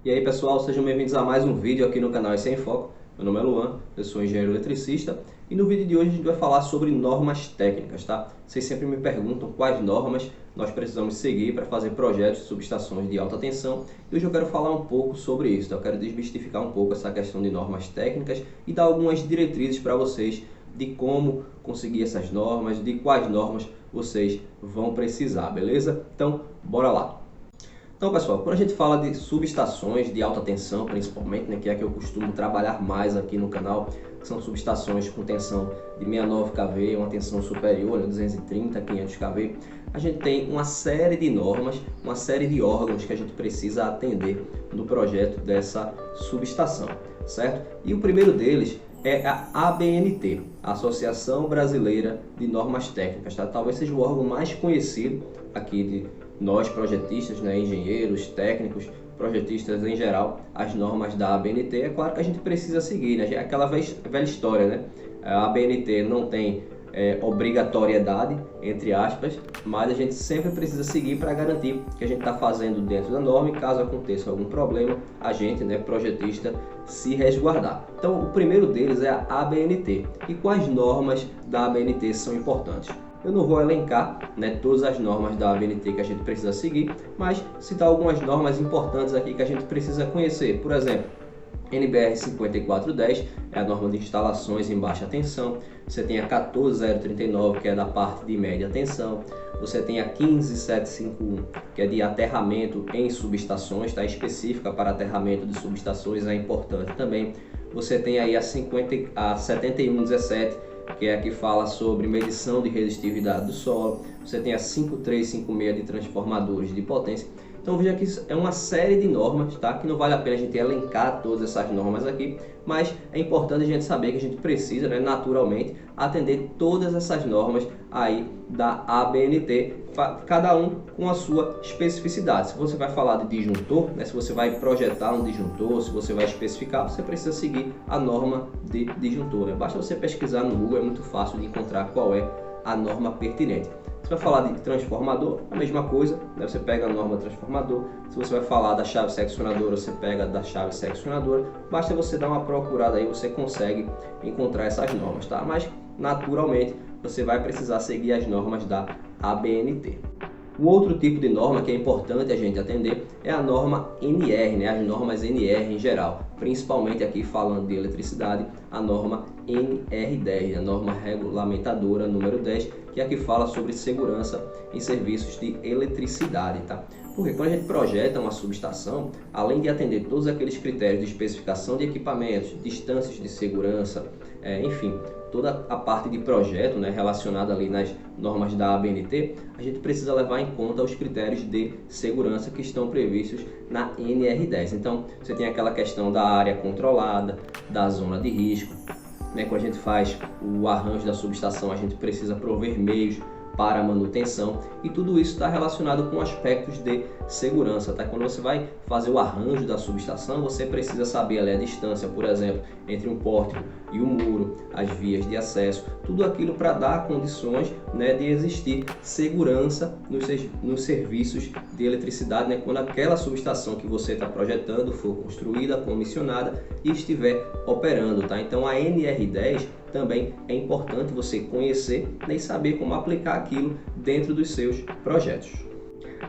E aí pessoal, sejam bem-vindos a mais um vídeo aqui no canal IC em Foco. Meu nome é Luan, eu sou engenheiro eletricista e no vídeo de hoje a gente vai falar sobre normas técnicas, tá? Vocês sempre me perguntam quais normas nós precisamos seguir para fazer projetos de subestações de alta tensão e hoje eu quero falar um pouco sobre isso, tá? Eu quero desmistificar um pouco essa questão de normas técnicas e dar algumas diretrizes para vocês de como conseguir essas normas, de quais normas vocês vão precisar, beleza? Então, bora lá! Então, pessoal, quando a gente fala de subestações de alta tensão, principalmente, né, que é a que eu costumo trabalhar mais aqui no canal, que são subestações com tensão de 69 kV, uma tensão superior, né, 230, 500 kV, a gente tem uma série de normas, uma série de órgãos que a gente precisa atender no projeto dessa subestação, certo? E o primeiro deles é a ABNT, a Associação Brasileira de Normas Técnicas, tá? Talvez seja o órgão mais conhecido aqui de nós projetistas, né, engenheiros, técnicos, projetistas em geral, as normas da ABNT. É claro que a gente precisa seguir, né? É aquela velha história, né? A ABNT não tem obrigatoriedade, entre aspas, mas a gente sempre precisa seguir para garantir que a gente está fazendo dentro da norma e caso aconteça algum problema, a gente, né, projetista, se resguardar. Então, o primeiro deles é a ABNT. E quais normas da ABNT são importantes? Eu não vou elencar, né, todas as normas da ABNT que a gente precisa seguir, mas citar algumas normas importantes aqui que a gente precisa conhecer. Por exemplo, NBR 5410 é a norma de instalações em baixa tensão. Você tem a 14039, que é da parte de média tensão. Você tem a 15751, que é de aterramento em subestações, tá? Específica para aterramento de subestações, é importante também. Você tem aí a 7117, que é a que fala sobre medição de resistividade do solo. Você tem a 5356 de transformadores de potência. Então veja que isso é uma série de normas, tá? Que não vale a pena a gente elencar todas essas normas aqui, mas é importante a gente saber que a gente precisa, né, naturalmente, atender todas essas normas aí da ABNT, cada um com a sua especificidade. Se você vai falar de disjuntor, né, se você vai projetar um disjuntor, se você vai especificar, você precisa seguir a norma de disjuntor, né? Basta você pesquisar no Google, é muito fácil de encontrar qual é a norma pertinente. Se vai falar de transformador, a mesma coisa, né? Você pega a norma transformador. Se você vai falar da chave seccionadora, você pega da chave seccionadora. Basta você dar uma procurada aí, você consegue encontrar essas normas, tá? Mas, naturalmente, você vai precisar seguir as normas da ABNT. O outro tipo de norma que é importante a gente atender é a norma NR, né? As normas NR em geral, principalmente aqui falando de eletricidade, a norma NR10, a norma regulamentadora número 10, que é a que fala sobre segurança em serviços de eletricidade, tá? Porque quando a gente projeta uma subestação, além de atender todos aqueles critérios de especificação de equipamentos, distâncias de segurança, enfim, toda a parte de projeto, né, relacionada ali nas normas da ABNT, a gente precisa levar em conta os critérios de segurança que estão previstos na NR10. Então, você tem aquela questão da área controlada, da zona de risco, né? Quando a gente faz o arranjo da subestação, a gente precisa prover meios para a manutenção e tudo isso está relacionado com aspectos de segurança, tá? Quando você vai fazer o arranjo da subestação, você precisa saber ali a distância, por exemplo, entre um pórtico e um muro, as vias de acesso, tudo aquilo para dar condições, né, de existir segurança nos serviços de eletricidade, né, quando aquela subestação que você está projetando for construída, comissionada e estiver operando, tá? Então a NR10 também é importante você conhecer, né, e saber como aplicar aquilo dentro dos seus projetos.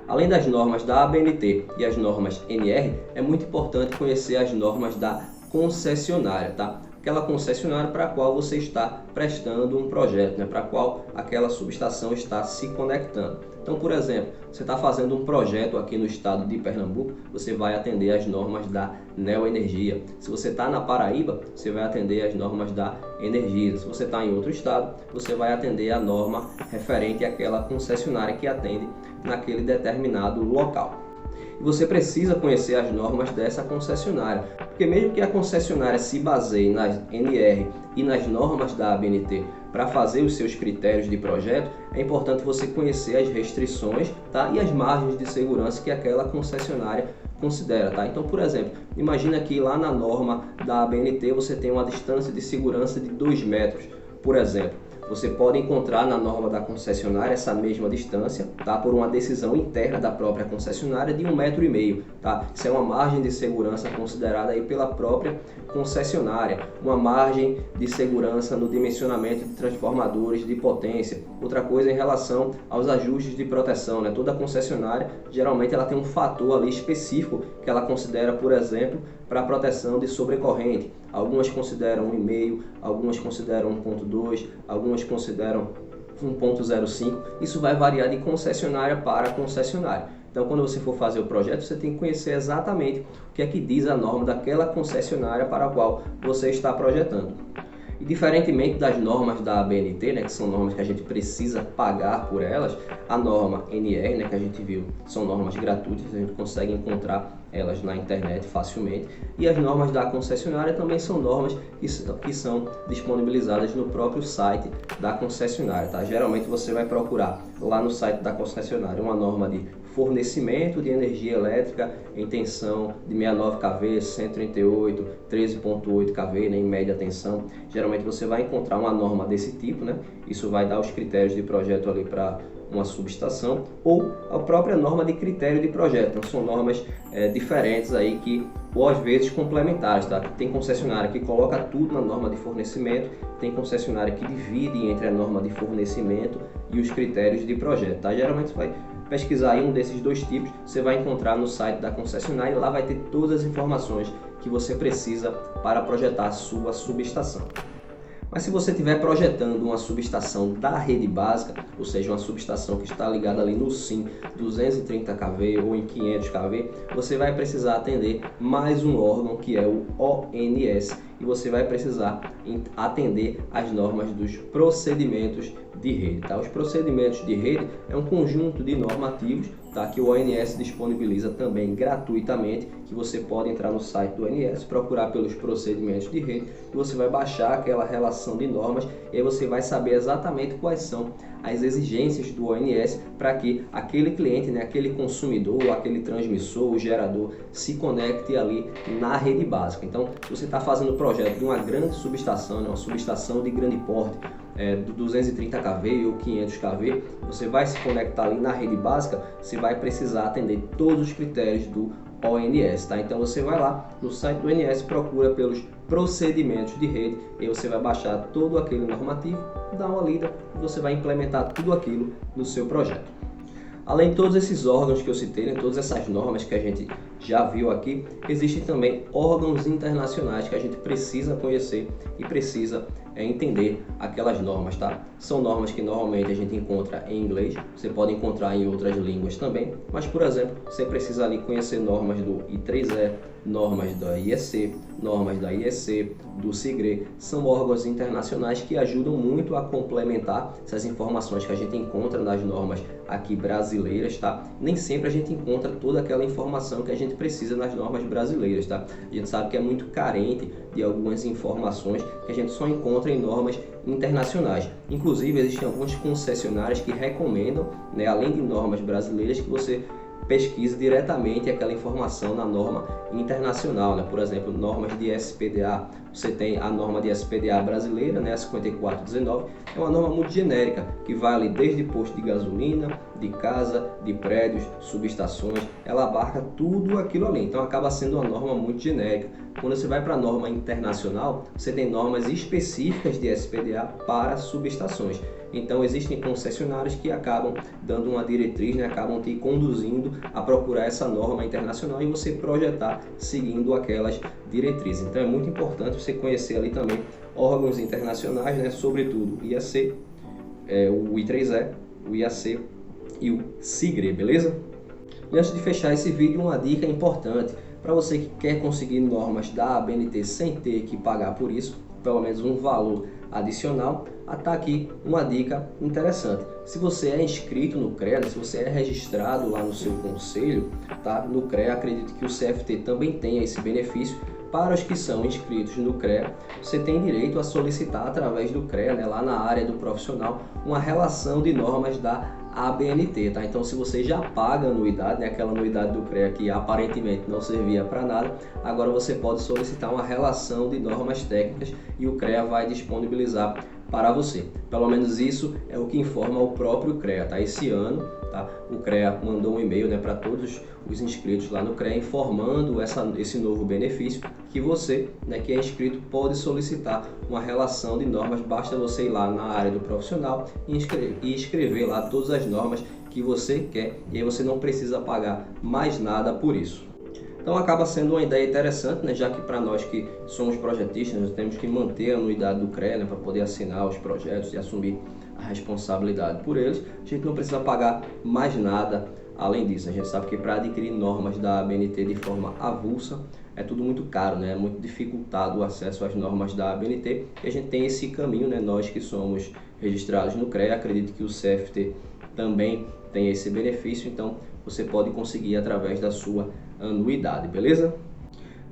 Além das normas da ABNT e as normas NR, é muito importante conhecer as normas da concessionária, tá? Aquela concessionária para a qual você está prestando um projeto, né? Para a qual aquela subestação está se conectando. Então, por exemplo, você está fazendo um projeto aqui no estado de Pernambuco, você vai atender as normas da Neoenergia. Se você está na Paraíba, você vai atender as normas da Energisa. Se você está em outro estado, você vai atender a norma referente àquela concessionária que atende naquele determinado local. E você precisa conhecer as normas dessa concessionária, porque mesmo que a concessionária se baseie nas NR e nas normas da ABNT para fazer os seus critérios de projeto, é importante você conhecer as restrições, tá? E as margens de segurança que aquela concessionária considera, tá? Então, por exemplo, imagina que lá na norma da ABNT você tem uma distância de segurança de 2 metros, por exemplo. você pode encontrar na norma da concessionária essa mesma distância, tá? Por uma decisão interna da própria concessionária de 1,5 m, tá? Isso é uma margem de segurança considerada aí pela própria concessionária, uma margem de segurança no dimensionamento de transformadores de potência. Outra coisa em relação aos ajustes de proteção, né? Toda concessionária, geralmente ela tem um fator ali específico que ela considera, por exemplo, para a proteção de sobrecorrente. Algumas consideram 1,5, algumas consideram 1,2, algumas consideram 1,05. Isso vai variar de concessionária para concessionária. Então, quando você for fazer o projeto, você tem que conhecer exatamente o que é que diz a norma daquela concessionária para a qual você está projetando. E diferentemente das normas da ABNT, né, que são normas que a gente precisa pagar por elas, a norma NR, né, que a gente viu, são normas gratuitas, a gente consegue encontrar elas na internet facilmente. E as normas da concessionária também são normas que são disponibilizadas no próprio site da concessionária, tá? Geralmente você vai procurar lá no site da concessionária uma norma de fornecimento de energia elétrica em tensão de 69 kV, 138, 13.8 kV, né, em média tensão. Geralmente você vai encontrar uma norma desse tipo, né? Isso vai dar os critérios de projeto ali para uma subestação, ou a própria norma de critério de projeto. Então, são normas diferentes aí que, ou às vezes complementares, tá? Tem concessionária que coloca tudo na norma de fornecimento, tem concessionária que divide entre a norma de fornecimento e os critérios de projeto, tá? Geralmente você vai pesquisar aí um desses dois tipos, você vai encontrar no site da concessionária e lá vai ter todas as informações que você precisa para projetar a sua subestação. Mas se você estiver projetando uma subestação da rede básica, ou seja, uma subestação que está ligada ali no SIM 230 kV ou em 500 kV, você vai precisar atender mais um órgão que é o ONS, e você vai precisar atender às normas dos procedimentos de rede, tá? Os procedimentos de rede é um conjunto de normativos, tá? Que o ONS disponibiliza também gratuitamente, que você pode entrar no site do ONS, procurar pelos procedimentos de rede, e você vai baixar aquela relação de normas, e aí você vai saber exatamente quais são as exigências do ONS para que aquele cliente, né, aquele consumidor, aquele transmissor, o gerador, se conecte ali na rede básica. Então, se você está fazendo o projeto de uma grande subestação, né, uma subestação de grande porte, do 230 kV ou 500 kV, você vai se conectar ali na rede básica, você vai precisar atender todos os critérios do ONS, tá? Então você vai lá no site do ONS, procura pelos procedimentos de rede, e você vai baixar todo aquele normativo, dá uma lida e você vai implementar tudo aquilo no seu projeto. Além de todos esses órgãos que eu citei, né, todas essas normas que a gente já viu aqui, existem também órgãos internacionais que a gente precisa conhecer e precisa entender aquelas normas, tá? São normas que normalmente a gente encontra em inglês, você pode encontrar em outras línguas também, mas, por exemplo, você precisa ali conhecer normas do I3E, normas da IEC, normas da IEC, do SIGRE. São órgãos internacionais que ajudam muito a complementar essas informações que a gente encontra nas normas aqui brasileiras, tá? Nem sempre a gente encontra toda aquela informação que a gente precisa nas normas brasileiras, tá? A gente sabe que é muito carente de algumas informações que a gente só encontra em normas internacionais. Inclusive, existem algumas concessionárias que recomendam, né, além de normas brasileiras, que você pesquise diretamente aquela informação na norma internacional, né? Por exemplo, normas de SPDA. Você tem a norma de SPDA brasileira, né? A 5419, é uma norma muito genérica, que vai ali desde posto de gasolina, de casa, de prédios, subestações, ela abarca tudo aquilo ali, então acaba sendo uma norma muito genérica. Quando você vai para a norma internacional, você tem normas específicas de SPDA para subestações. Então existem concessionários que acabam dando uma diretriz, né, acabam te conduzindo a procurar essa norma internacional e você projetar seguindo aquelas diretrizes. Então é muito importante você conhecer ali também órgãos internacionais, né, sobretudo o IAC, o I3E, o IAC e o SIGRE, beleza? E antes de fechar esse vídeo, uma dica importante para você que quer conseguir normas da ABNT sem ter que pagar por isso, pelo menos um valor adicional, está aqui uma dica interessante. Se você é inscrito no CREA, se você é registrado lá no seu conselho, tá? No CREA, acredito que o CFT também tenha esse benefício. Para os que são inscritos no CREA, você tem direito a solicitar através do CREA, né, lá na área do profissional, uma relação de normas da ABNT, tá? Então, se você já paga anuidade, né, aquela anuidade do CREA que aparentemente não servia para nada, agora você pode solicitar uma relação de normas técnicas e o CREA vai disponibilizar para você. Pelo menos isso é o que informa o próprio CREA, tá? Esse ano, tá? O CREA mandou um e-mail, né, para todos os inscritos lá no CREA informando esse novo benefício que você, né, que é inscrito, pode solicitar uma relação de normas. Basta você ir lá na área do profissional e escrever lá todas as normas que você quer, e aí você não precisa pagar mais nada por isso. Então acaba sendo uma ideia interessante, né? Já que para nós que somos projetistas, nós temos que manter a anuidade do CREA, né, para poder assinar os projetos e assumir a responsabilidade por eles. A gente não precisa pagar mais nada além disso. A gente sabe que para adquirir normas da ABNT de forma avulsa é tudo muito caro, né? É muito dificultado o acesso às normas da ABNT, e a gente tem esse caminho, né? Nós que somos registrados no CREA, acredito que o CFT também tem esse benefício, então você pode conseguir através da sua anuidade, beleza?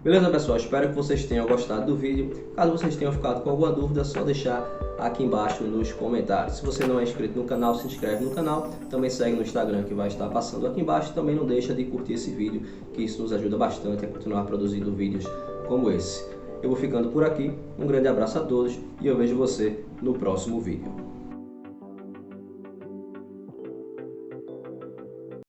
Beleza, pessoal? Espero que vocês tenham gostado do vídeo. Caso vocês tenham ficado com alguma dúvida, é só deixar aqui embaixo nos comentários. Se você não é inscrito no canal, se inscreve no canal. Também segue no Instagram, que vai estar passando aqui embaixo. Também não deixa de curtir esse vídeo, que isso nos ajuda bastante a continuar produzindo vídeos como esse. Eu vou ficando por aqui. Um grande abraço a todos e eu vejo você no próximo vídeo.